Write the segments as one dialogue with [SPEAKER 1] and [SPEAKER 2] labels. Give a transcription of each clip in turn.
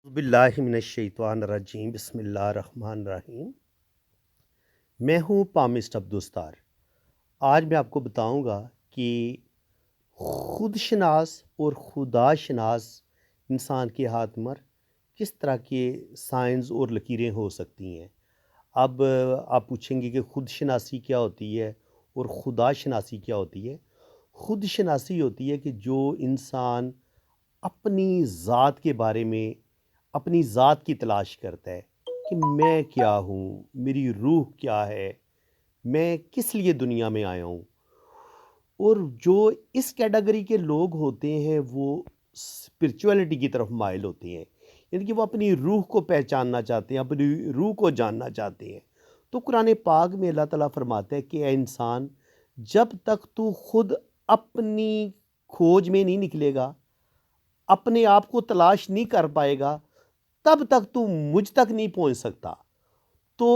[SPEAKER 1] बिल्लाहिमिनश्शैतानिर्रजीम बिस्मिल्लाहिर्रहमानिर्रहीम। मैं हूँ पामिस्ट अब्दुस्तार। आज मैं आपको बताऊँगा कि खुदशनास और खुदाशनास इंसान के हाथ में किस तरह के साइंस और लकीरें हो सकती हैं। अब आप पूछेंगे कि खुदशनासी क्या होती है और खुदाशनासी क्या होती है। खुदशनासी होती है कि जो इंसान अपनी ज़ात के बारे में अपनी ज़ात की तलाश करता है कि मैं क्या हूँ, मेरी रूह क्या है, मैं किस लिए दुनिया में आया हूँ। और जो इस कैटेगरी के लोग होते हैं वो स्पिरिचुअलिटी की तरफ माइल होते हैं, यानी कि वो अपनी रूह को पहचानना चाहते हैं, अपनी रूह को जानना चाहते हैं। तो कुरान पाक में अल्लाह ताला फरमाता है कि ए इंसान, जब तक तू खुद अपनी खोज में नहीं निकलेगा, अपने आप को तलाश नहीं कर पाएगा, तब तक तू मुझ तक नहीं पहुंच सकता। तो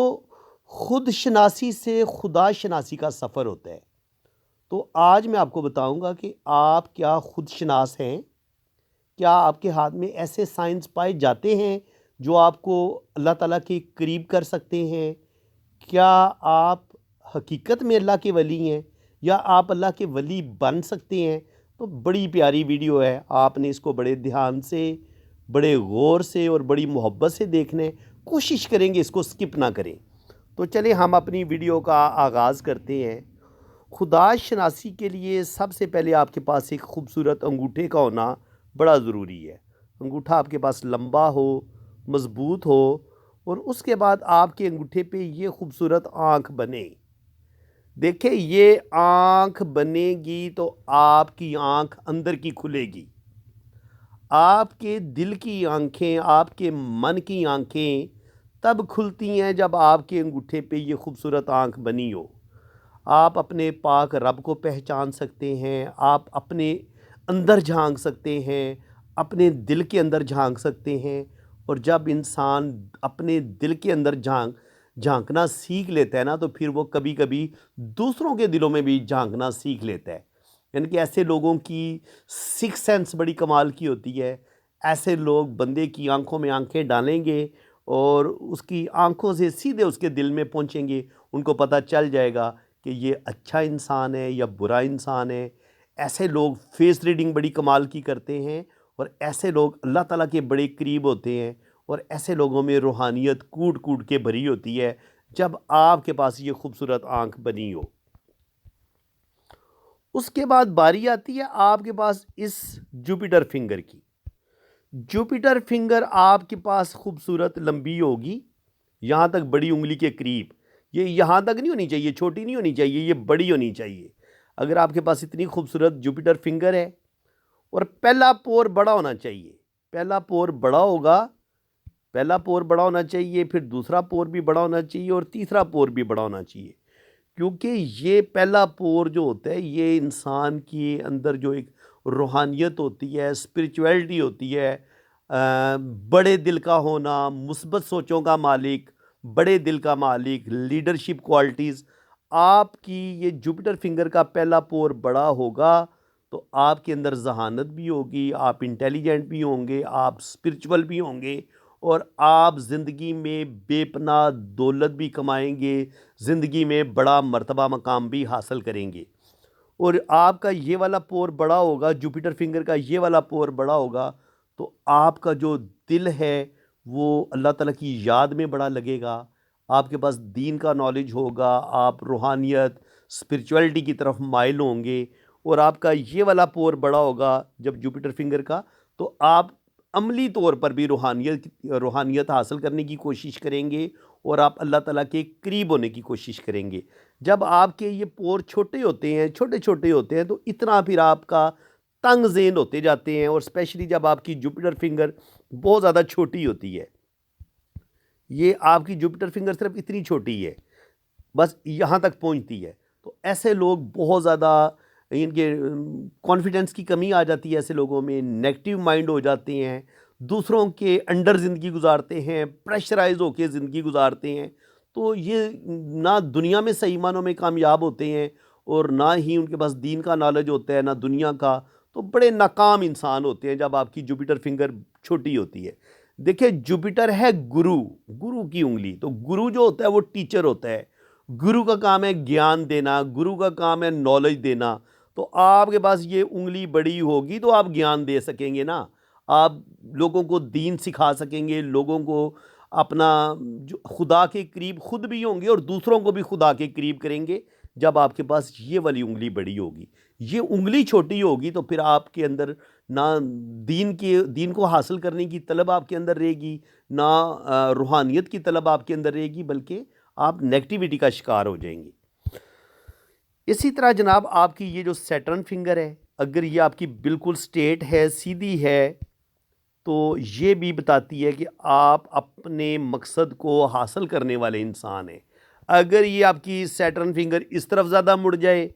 [SPEAKER 1] खुद शनासी से खुदा शनासी का सफ़र होता है। तो आज मैं आपको बताऊंगा कि आप क्या खुद शनास हैं। क्या आपके हाथ में ऐसे साइंस पाए जाते हैं जो आपको अल्लाह ताला के करीब कर सकते हैं। क्या आप हकीकत में अल्लाह के वली हैं या आप अल्लाह के वली बन सकते हैं। तो बड़ी प्यारी वीडियो है, आपने इसको बड़े ध्यान से, बड़े गौर से और बड़ी मोहब्बत से देखने कोशिश करेंगे, इसको स्किप ना करें। तो चलिए हम अपनी वीडियो का आगाज़ करते हैं। खुदा शनासी के लिए सबसे पहले आपके पास एक खूबसूरत अंगूठे का होना बड़ा ज़रूरी है। अंगूठा आपके पास लंबा हो, मज़बूत हो और उसके बाद आपके अंगूठे पे ये खूबसूरत आँख बने। देखिए, ये आँख बनेगी तो आपकी आँख अंदर की खुलेगी। आपके दिल की आँखें, आपके मन की आँखें तब खुलती हैं जब आपके अंगूठे पे ये खूबसूरत आँख बनी हो। आप अपने पाक रब को पहचान सकते हैं, आप अपने अंदर झांक सकते हैं, अपने दिल के अंदर झांक सकते हैं। और जब इंसान अपने दिल के अंदर झांकना सीख लेता है ना, तो फिर वो कभी कभी दूसरों के दिलों में भी झांकना सीख लेता है। यानी कि ऐसे लोगों की सिक्स सेंस बड़ी कमाल की होती है। ऐसे लोग बंदे की आंखों में आंखें डालेंगे और उसकी आंखों से सीधे उसके दिल में पहुंचेंगे। उनको पता चल जाएगा कि ये अच्छा इंसान है या बुरा इंसान है। ऐसे लोग फेस रीडिंग बड़ी कमाल की करते हैं और ऐसे लोग अल्लाह ताला के बड़े करीब होते हैं। और ऐसे लोगों में रूहानियत कूट कूट के भरी होती है जब आपके पास ये खूबसूरत आंख बनी हो। उसके बाद बारी आती है आपके पास इस जुपिटर फिंगर की। जुपिटर फिंगर आपके पास खूबसूरत लंबी होगी, यहाँ तक बड़ी उंगली के करीब। ये यहाँ तक नहीं होनी चाहिए, छोटी नहीं होनी चाहिए, ये बड़ी होनी चाहिए। अगर आपके पास इतनी खूबसूरत जुपिटर फिंगर है और पहला पोर बड़ा होना चाहिए, पहला पोर बड़ा होगा, पहला पोर बड़ा होना चाहिए, फिर दूसरा पोर भी बड़ा होना चाहिए और तीसरा पोर भी बड़ा होना चाहिए। क्योंकि ये पहला पोर जो होता है, ये इंसान के अंदर जो एक रूहानियत होती है, स्पिरिचुअलिटी होती है, बड़े दिल का होना, मुस्बत सोचों का मालिक, बड़े दिल का मालिक, लीडरशिप क्वालिटीज़। आपकी ये जुपिटर फिंगर का पहला पोर बड़ा होगा तो आपके अंदर जहानत भी होगी, आप इंटेलिजेंट भी होंगे, आप स्पिरिचुअल भी होंगे और आप ज़िंदगी में बेपनाह दौलत भी कमाएंगे, ज़िंदगी में बड़ा मर्तबा मकाम भी हासिल करेंगे। और आपका ये वाला पोर बड़ा होगा, जुपिटर फिंगर का ये वाला पोर बड़ा होगा, तो आपका जो दिल है वो अल्लाह ताला की याद में बड़ा लगेगा। आपके पास दीन का नॉलेज होगा, आप रूहानियत, स्पिरिचुअलिटी की तरफ माइल होंगे। और आपका ये वाला पोर बड़ा होगा जब जुपिटर फिंगर का, तो आप अमली तौर पर भी रूहानियत हासिल करने की कोशिश करेंगे और आप अल्लाह ताला के करीब होने की कोशिश करेंगे। जब आपके ये पोर छोटे होते हैं, छोटे छोटे होते हैं, तो इतना फिर आपका तंग ज़ेन होते जाते हैं। और स्पेशली जब आपकी जुपिटर फिंगर बहुत ज़्यादा छोटी होती है, ये आपकी जुपिटर फिंगर सिर्फ इतनी छोटी है, बस यहाँ तक पहुँचती है। तो ऐसे लोग बहुत ज़्यादा, इनके कॉन्फिडेंस की कमी आ जाती है, ऐसे लोगों में नेगेटिव माइंड हो जाते हैं, दूसरों के अंडर ज़िंदगी गुजारते हैं, प्रेशराइज होकर ज़िंदगी गुजारते हैं। तो ये ना दुनिया में सही मानों में कामयाब होते हैं और ना ही उनके पास दीन का नॉलेज होता है, ना दुनिया का। तो बड़े नाकाम इंसान होते हैं जब आपकी जुपिटर फिंगर छोटी होती है। देखिए जुपिटर है गुरु, गुरु की उंगली। तो गुरु जो होता है वो टीचर होता है। गुरु का काम है ज्ञान देना, गुरु का काम है नॉलेज देना। तो आपके पास ये उंगली बड़ी होगी तो आप ज्ञान दे सकेंगे ना। आप लोगों को दीन सिखा सकेंगे, लोगों को अपना जो खुदा के करीब खुद भी होंगे और दूसरों को भी खुदा के करीब करेंगे जब आपके पास ये वाली उंगली बड़ी होगी। ये उंगली छोटी होगी तो फिर आपके अंदर ना दीन को हासिल करने की तलब आपके अंदर रहेगी, ना रूहानियत की तलब आपके अंदर रहेगी, बल्कि आप नेगटिविटी का शिकार हो जाएंगे। इसी तरह जनाब आपकी ये जो सैटर्न फिंगर है, अगर ये आपकी बिल्कुल स्ट्रेट है, सीधी है, तो ये भी बताती है कि आप अपने मकसद को हासिल करने वाले इंसान हैं। अगर ये आपकी सैटर्न फिंगर इस तरफ ज़्यादा मुड़ जाए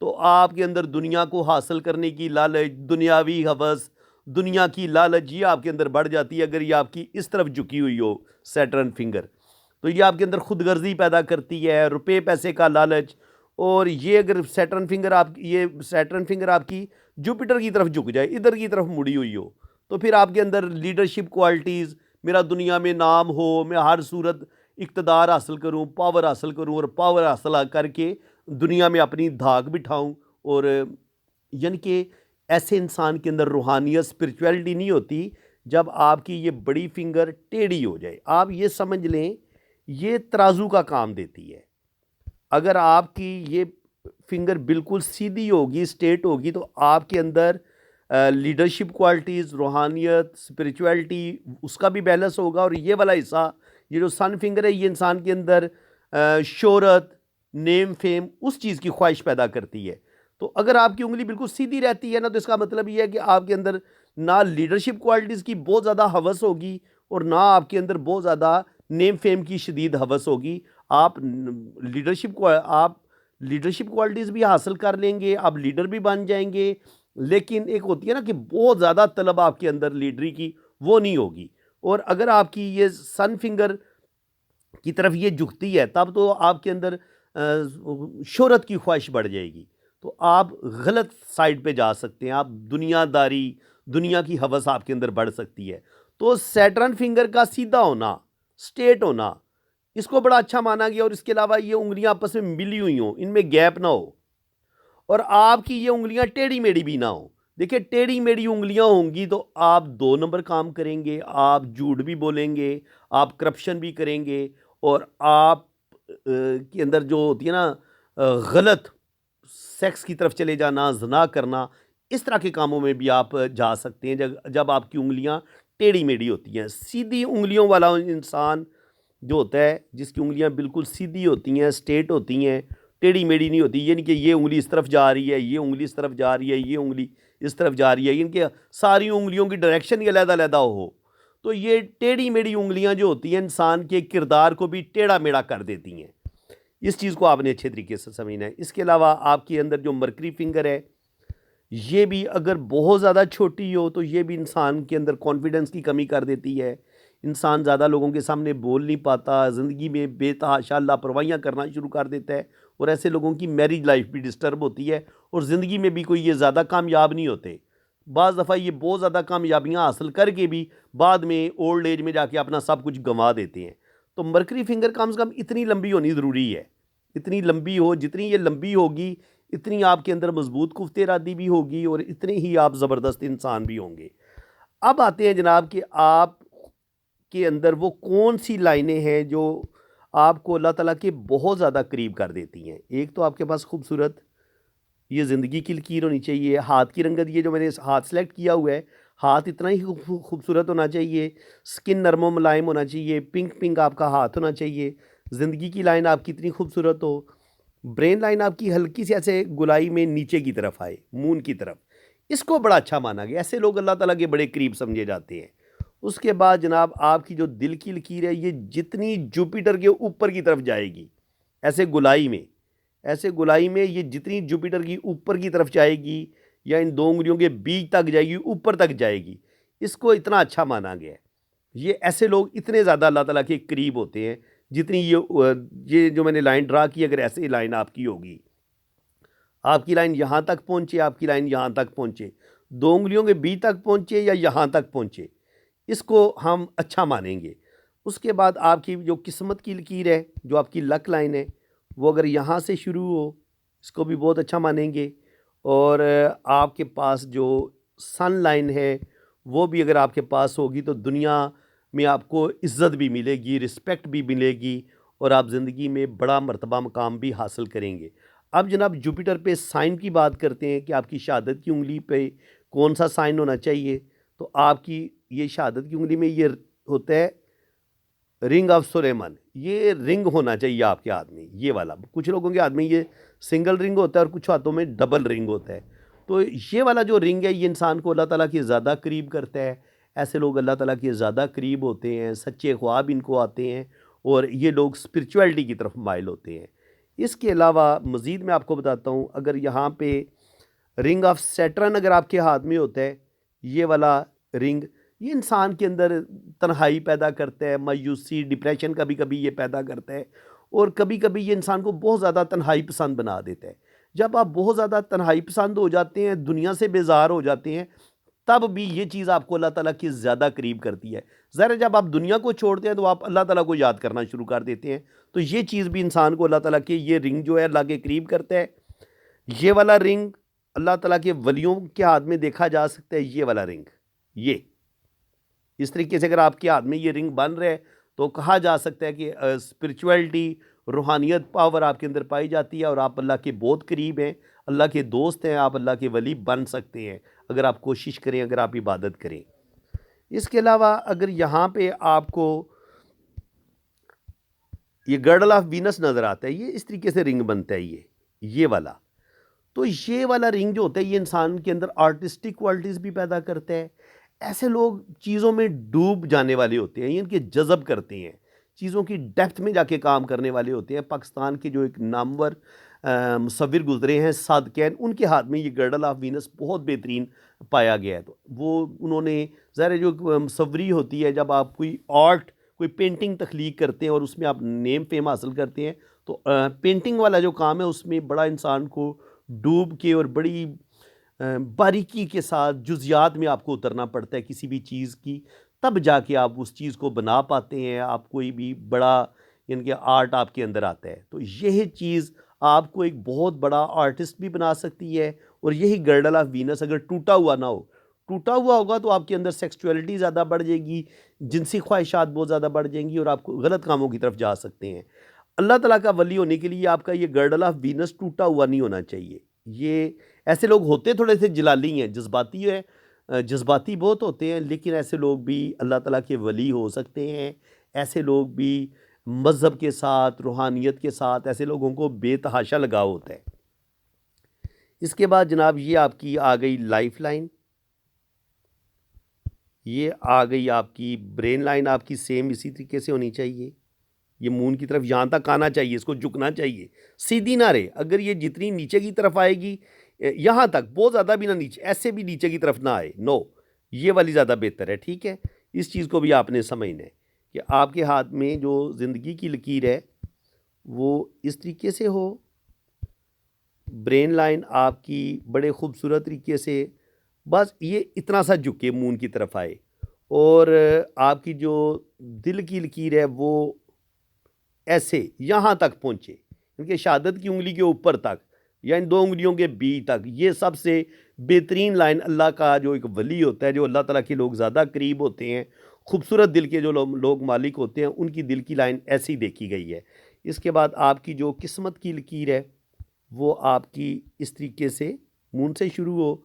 [SPEAKER 1] तो आपके अंदर दुनिया को हासिल करने की लालच, दुनियावी हवस, दुनिया की लालच ये आपके अंदर बढ़ जाती है। अगर ये आपकी इस तरफ झुकी हुई हो सैटर्न फिंगर, तो ये आपके अंदर खुदगर्जी पैदा करती है, रुपए पैसे का लालच। और ये अगर सैटर्न फिंगर आपकी जुपिटर की तरफ झुक जाए, इधर की तरफ मुड़ी हुई हो, तो फिर आपके अंदर लीडरशिप क्वालिटीज़, मेरा दुनिया में नाम हो, मैं हर सूरत इक़्तिदार हासिल करूं, पावर हासिल करूं और पावर हासिल करके दुनिया में अपनी धाक बिठाऊं। और यानी कि ऐसे इंसान के अंदर रूहानियत, स्पिरिचुअलिटी नहीं होती जब आपकी ये बड़ी फिंगर टेढ़ी हो जाए। आप ये समझ लें ये तराजू का काम देती है। अगर आपकी ये फिंगर बिल्कुल सीधी होगी, स्ट्रेट होगी, तो आपके अंदर लीडरशिप क्वालिटीज़, रूहानियत, स्पिरिचुअलिटी उसका भी बैलेंस होगा। और ये वाला हिस्सा, ये जो सन फिंगर है, ये इंसान के अंदर शोहरत, नेम फेम उस चीज़ की ख्वाहिश पैदा करती है। तो अगर आपकी उंगली बिल्कुल सीधी रहती है ना, तो इसका मतलब ये है कि आपके अंदर ना लीडरशिप क्वालिटीज़ की बहुत ज़्यादा हवस होगी और ना आपके अंदर बहुत ज़्यादा नेम फेम की शदीद हवस होगी। आप लीडरशिप क्वालिटीज़ भी हासिल कर लेंगे, आप लीडर भी बन जाएंगे। लेकिन एक होती है ना कि बहुत ज़्यादा तलब आपके अंदर लीडरी की, वो नहीं होगी। और अगर आपकी ये सन फिंगर की तरफ ये झुकती है, तब तो आपके अंदर शोहरत की ख्वाहिश बढ़ जाएगी। तो आप गलत साइड पे जा सकते हैं, आप दुनियादारी, दुनिया की हवस आपके अंदर बढ़ सकती है। तो सैटर्न फिंगर का सीधा होना, स्ट्रेट होना, इसको बड़ा अच्छा माना गया। और इसके अलावा ये उंगलियां आपस में मिली हुई हों, इनमें गैप ना हो, और आपकी ये उंगलियां टेढ़ी मेढ़ी भी ना हो। देखिए टेढ़ी मेढ़ी उंगलियां होंगी तो आप 2 नंबर काम करेंगे, आप झूठ भी बोलेंगे, आप करप्शन भी करेंगे, और आप के अंदर जो होती है ना गलत सेक्स की तरफ चले जाना, जना करना, इस तरह के कामों में भी आप जा सकते हैं जब जब आपकी उंगलियां टेढ़ी मेढ़ी होती हैं। सीधी उंगलियों वाला इंसान जो होता है, जिसकी उंगलियां बिल्कुल सीधी होती हैं, स्ट्रेट होती हैं, टेढ़ी मेढ़ी नहीं होती, यानी कि ये उंगली इस तरफ जा रही है, ये उंगली इस तरफ जा रही है, ये उंगली इस तरफ जा रही है, इनके सारी उंगलियों की डायरेक्शन ही अलग-अलग हो, तो ये टेढ़ी मेढ़ी उंगलियां जो होती हैं इंसान के किरदार को भी टेढ़ा मेढ़ा कर देती हैं। इस चीज़ को आपने अच्छे तरीके से समझना है। इसके अलावा आपके अंदर जो मरकरी फिंगर है, ये भी अगर बहुत ज़्यादा छोटी हो तो ये भी इंसान के अंदर कॉन्फिडेंस की कमी कर देती है। इंसान ज़्यादा लोगों के सामने बोल नहीं पाता, ज़िंदगी में बेतहाशा लापरवाहियाँ करना शुरू कर देता है, और ऐसे लोगों की मैरिज लाइफ भी डिस्टर्ब होती है, और ज़िंदगी में भी कोई ये ज़्यादा कामयाब नहीं होते। बाज़ दफ़ा ये बहुत ज़्यादा कामयाबियाँ हासिल करके भी बाद में ओल्ड एज में जाके अपना सब कुछ गंवा देते हैं। तो मरकरी फिंगर कम से कम इतनी लंबी होनी ज़रूरी है, इतनी लंबी हो, जितनी ये लंबी होगी इतनी आपके अंदर मजबूत कुफ्ते इरादी भी होगी, और इतने ही आप ज़बरदस्त इंसान भी होंगे। अब आते हैं जनाब कि आप के अंदर वो कौन सी लाइनें हैं जो आपको अल्लाह ताला के बहुत ज़्यादा करीब कर देती हैं। एक तो आपके पास खूबसूरत ये ज़िंदगी की लकीर होनी चाहिए, हाथ की रंगत, ये जो मैंने हाथ सेलेक्ट किया हुआ है, हाथ इतना ही खूबसूरत होना चाहिए, स्किन नरम मुलायम होना चाहिए, पिंक पिंक आपका हाथ होना चाहिए, ज़िंदगी की लाइन आपकी इतनी खूबसूरत हो, ब्रेन लाइन आपकी हल्की सी ऐसे गुलाई में नीचे की तरफ आए, मून की तरफ, इसको बड़ा अच्छा माना गया। ऐसे लोग अल्लाह ताला के बड़े करीब समझे जाते हैं। उसके बाद जनाब आपकी जो दिल की लकीर है, ये जितनी जुपिटर के ऊपर की तरफ जाएगी, ऐसे गुलाई में, ऐसे गुलाई में ये जितनी जुपिटर की ऊपर की तरफ जाएगी, या इन 2 उंगलियों के बीच तक जाएगी, ऊपर तक जाएगी, इसको इतना अच्छा माना गया है। ये ऐसे लोग इतने ज़्यादा अल्लाह ताला के करीब होते हैं, जितनी ये जो मैंने लाइन ड्रा की, अगर ऐसे लाइन आपकी होगी, आपकी लाइन यहाँ तक पहुँचे, आपकी लाइन यहाँ तक पहुँचे, 2 उंगलियों के बीच तक पहुँचे या यहाँ तक पहुँचे, इसको हम अच्छा मानेंगे। उसके बाद आपकी जो किस्मत की लकीर है, जो आपकी लक लाइन है, वो अगर यहाँ से शुरू हो, इसको भी बहुत अच्छा मानेंगे। और आपके पास जो सन लाइन है, वो भी अगर आपके पास होगी तो दुनिया में आपको इज़्ज़त भी मिलेगी, रिस्पेक्ट भी मिलेगी और आप ज़िंदगी में बड़ा मर्तबा मकाम भी हासिल करेंगे। अब जनाब जुपिटर पे साइन की बात करते हैं कि आपकी शहादत की उँगली पे कौन सा साइन होना चाहिए। तो आपकी ये शहादत की उँगली में ये होता है रिंग ऑफ सुलेमान। ये रिंग होना चाहिए आपके हाथ में, ये वाला। कुछ लोगों के हाथ में ये सिंगल रिंग होता है और कुछ हाथों में डबल रिंग होता है। तो ये वाला जो रिंग है, ये इंसान को अल्लाह ताला के ज़्यादा करीब करता है। ऐसे लोग अल्लाह ताला के ज़्यादा करीब होते हैं, सच्चे ख्वाब इनको आते हैं और ये लोग स्पिरिचुअलिटी की तरफ माइल होते हैं। इसके अलावा मज़ीद मैं आपको बताता हूँ, अगर यहाँ पे रिंग ऑफ सैटर्न अगर आपके हाथ में होता है, ये वाला रिंग, ये इंसान के अंदर तन्हाई पैदा करता है, मायूसी, डिप्रेशन कभी कभी ये पैदा करता है और कभी कभी ये इंसान को बहुत ज़्यादा तन्हाई पसंद बना देता है। जब आप बहुत ज़्यादा तन्हाई पसंद हो जाते हैं, दुनिया से बेजार हो जाते हैं, तब भी ये चीज़ आपको अल्लाह ताला के ज़्यादा करीब करती है। ज़ाहिर है जब आप दुनिया को छोड़ते हैं तो आप अल्लाह ताला को याद करना शुरू कर देते हैं। तो ये चीज़ भी इंसान को अल्लाह ताला के ये रिंग जो है अल्लाह के करीब करता है। ये वाला रिंग अल्लाह ताला के वलियों के हाथ में देखा जा सकता है। ये वाला रिंग, ये इस तरीके से अगर आपके हाथ में ये रिंग बन रहा है तो कहा जा सकता है कि स्पिरिचुअलिटी, रूहानियत, पावर आपके अंदर पाई जाती है और आप अल्लाह के बहुत करीब हैं, अल्लाह के दोस्त हैं, आप अल्लाह के वली बन सकते हैं अगर आप कोशिश करें, अगर आप इबादत करें। इसके अलावा अगर यहाँ पे आपको ये गर्डल ऑफ वीनस नज़र आता है, ये इस तरीके से रिंग बनता है, ये वाला। तो ये वाला रिंग जो होता है, ये इंसान के अंदर आर्टिस्टिक क्वालिटीज़ भी पैदा करता है। ऐसे लोग चीज़ों में डूब जाने वाले होते हैं, ये इनके जज़ब करते हैं, चीज़ों की डेप्थ में जाके काम करने वाले होते हैं। पाकिस्तान के जो एक नामवर मुसव्विर गुजरे हैं सादकैन, उनके हाथ में ये गर्डल ऑफ वीनस बहुत बेहतरीन पाया गया है। तो वो उन्होंने, ज़ाहिर है जो मुसव्वरी होती है, जब आप कोई आर्ट, कोई पेंटिंग तख्लीक करते हैं और उसमें आप नेम फेम हासिल करते हैं, तो पेंटिंग वाला जो काम है उसमें बड़ा इंसान को डूब के और बड़ी बारीकी के साथ जुज़ियात में आपको उतरना पड़ता है किसी भी चीज़ की, तब जाके आप उस चीज़ को बना पाते हैं। आप कोई भी बड़ा यानी कि आर्ट आपके अंदर आता है, तो यही चीज़ आपको एक बहुत बड़ा आर्टिस्ट भी बना सकती है। और यही गर्डल ऑफ वीनस अगर टूटा हुआ ना हो, टूटा हुआ होगा तो आपके अंदर सेक्सुअलिटी ज़्यादा बढ़ जाएगी, जिनसी ख्वाहिशात बहुत ज़्यादा बढ़ जाएंगी और आप गलत कामों की तरफ जा सकते हैं। अल्लाह ताला का वली होने के लिए आपका ये गर्डल ऑफ वीनस टूटा हुआ नहीं होना चाहिए। ये ऐसे लोग होते थोड़े से जलाली हैं, जज्बाती है, जज्बाती बहुत होते हैं, लेकिन ऐसे लोग भी अल्लाह ताला के वली हो सकते हैं। ऐसे लोग भी मज़हब के साथ, रूहानियत के साथ, ऐसे लोगों को बेतहाशा लगाव होता है। इसके बाद जनाब ये आपकी आ गई लाइफ लाइन, ये आ गई आपकी ब्रेन लाइन, आपकी सेम इसी तरीके से होनी चाहिए। ये मून की तरफ यहाँ तक आना चाहिए, इसको झुकना चाहिए, सीधी ना रहे। अगर ये जितनी नीचे की तरफ आएगी, यहाँ तक, बहुत ज़्यादा भी ना नीचे, ऐसे भी नीचे की तरफ ना आए, नो, ये वाली ज़्यादा बेहतर है। ठीक है, इस चीज़ को भी आपने समझना है कि आपके हाथ में जो ज़िंदगी की लकीर है वो इस तरीके से हो, ब्रेन लाइन आपकी बड़े खूबसूरत तरीके से, बस ये इतना सा झुके मून की तरफ आए। और आपकी जो दिल की लकीर है वो ऐसे यहाँ तक पहुँचे, क्योंकि शहादत की उंगली के ऊपर तक या इन दो उंगलियों के बीच तक, ये सबसे बेहतरीन लाइन अल्लाह का जो एक वली होता है, जो अल्लाह ताला के लोग ज़्यादा करीब होते हैं, खूबसूरत दिल के जो लोग मालिक होते हैं, उनकी दिल की लाइन ऐसी देखी गई है। इसके बाद आपकी जो किस्मत की लकीर है वो आपकी इस तरीके से मून से शुरू हो,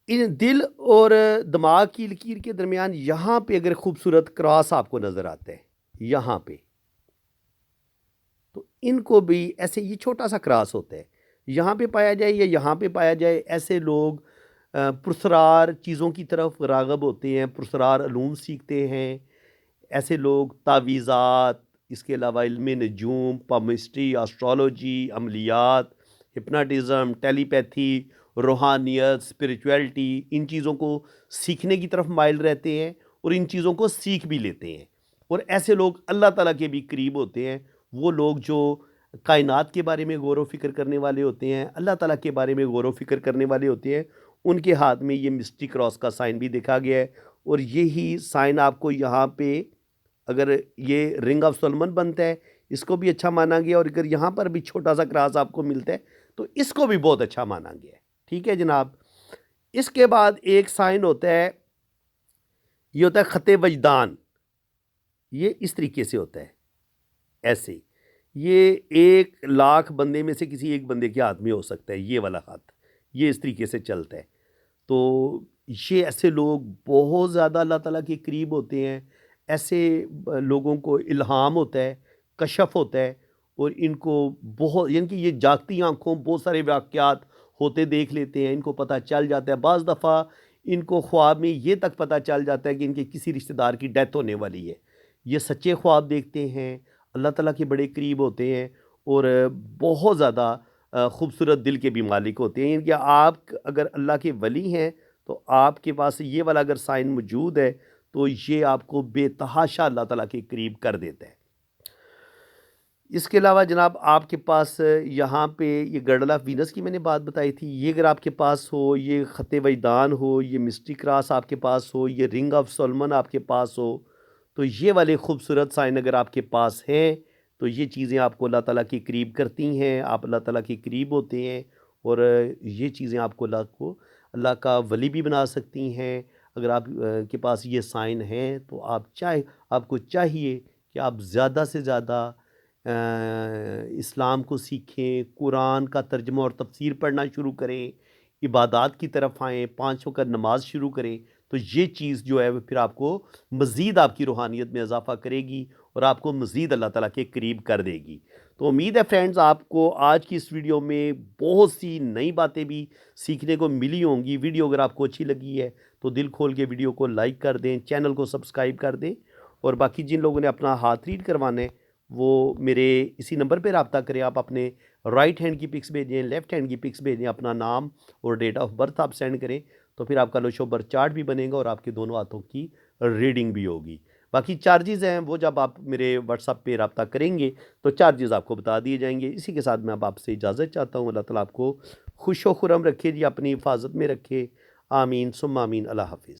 [SPEAKER 1] इन दिल और दिमाग की लकीर के दरमियान यहाँ पे अगर खूबसूरत क्रॉस आपको नज़र आता है यहाँ पे, तो इनको भी ऐसे, ये छोटा सा क्रॉस होता है, यहाँ पे पाया जाए या यहाँ पे पाया जाए, ऐसे लोग पुरस्रार चीज़ों की तरफ राग़ब होते हैं, पुरस्रार अलूम सीखते हैं। ऐसे लोग तावीज़ात, इसके अलावा इल्म नजूम, पामिस्ट्री, एस्ट्रोलॉजी, अमलियात, हिप्नाटिज़म, टेलीपैथी, रूहानियत, स्पिरिचुअलिटी, इन चीज़ों को सीखने की तरफ माइल रहते हैं और इन चीज़ों को सीख भी लेते हैं। और ऐसे लोग अल्लाह ताला के भी करीब होते हैं। वो लोग जो कायनात के बारे में गौर व फिक्र करने वाले होते हैं, अल्लाह ताला के बारे में गौर व फिक्र करने वाले होते हैं, उनके हाथ में ये मिस्टी क्रॉस का साइन भी देखा गया है और यही साइन आपको यहाँ पे अगर ये रिंग ऑफ सोलमन बनता है, इसको भी अच्छा माना गया, और अगर यहाँ पर भी छोटा सा क्रॉस आपको मिलता है तो इसको भी बहुत अच्छा माना गया है। ठीक है जनाब। इसके बाद एक साइन होता है, ये होता है ख़त वजदान। ये इस तरीके से होता है, ऐसे। ये 1,00,000 बंदे में से किसी एक बंदे के हाथ में हो सकता है, ये वाला हाथ, ये इस तरीके से चलता है। तो ये ऐसे लोग बहुत ज़्यादा अल्लाह ताला के करीब होते हैं। ऐसे लोगों को इल्हाम होता है, कशफ होता है, और इनको बहुत, यानी कि ये जागती आँखों बहुत सारे वाक़यात होते देख लेते हैं, इनको पता चल जाता है। बाज़ दफ़ा इनको ख्वाब में ये तक पता चल जाता है कि इनके किसी रिश्तेदार की डेथ होने वाली है। ये सच्चे ख्वाब देखते हैं, अल्लाह ताला के बड़े करीब होते हैं, और बहुत ज़्यादा खूबसूरत दिल के भी मालिक होते हैं। यानी कि आप अगर अल्लाह के वली हैं तो आपके पास ये वाला अगर साइन मौजूद है तो ये आपको बेतहाशा अल्लाह ताला के करीब कर देता है। इसके अलावा जनाब आपके पास यहाँ पे ये गर्डल ऑफ वीनस की मैंने बात बताई थी, ये अगर आपके पास हो, ये ख़त वजदान हो, ये मिस्टिक क्रॉस आपके पास हो, ये रिंग ऑफ सोलमन आपके पास हो, तो ये वाले खूबसूरत साइन अगर आपके पास हैं तो ये चीज़ें आपको अल्लाह ताला के करीब करती हैं, आप अल्लाह ताला के करीब होते हैं, और ये चीज़ें आपको अल्लाह का वली भी बना सकती हैं। अगर आप के पास ये साइन हैं तो आपको चाहिए कि आप ज़्यादा से ज़्यादा इस्लाम को सीखें, कुरान का तर्जुमा और तफसीर पढ़ना शुरू करें, इबादत की तरफ आएँ, 5 वक़्त नमाज शुरू करें। तो ये चीज़ जो है वो फिर आपको मज़ीद आपकी रूहानियत में इजाफ़ा करेगी और आपको मज़ीद अल्लाह ताला के करीब कर देगी। तो उम्मीद है फ्रेंड्स आपको आज की इस वीडियो में बहुत सी नई बातें भी सीखने को मिली होंगी। वीडियो अगर आपको अच्छी लगी है तो दिल खोल के वीडियो को लाइक कर दें, चैनल को सब्सक्राइब कर दें, और बाकी जिन लोगों ने अपना हाथ रीड करवाना है वो मेरे इसी नंबर पे रब्ता करें। आप अपने राइट हैंड की पिक्स भेजें, लेफ़्ट हैंड की पिक्स भेजें, अपना नाम और डेट ऑफ बर्थ आप सेंड करें, तो फिर आपका नोशो बर्थ चार्ट भी बनेगा और आपके दोनों हाथों की रीडिंग भी होगी। बाकी चार्जेज़ हैं वो जब आप मेरे व्हाट्सएप पे रब्ता करेंगे तो चार्जेज़ आपको बता दिए जाएंगे। इसी के साथ मैं अब आपसे इजाज़त चाहता हूँ। अल्लाह ताला आपको खुश व खुर्रम रखे जी, अपनी हिफाजत में रखे। आमीन सुम्मा आमीन। अल्लाह हाफ़िज़।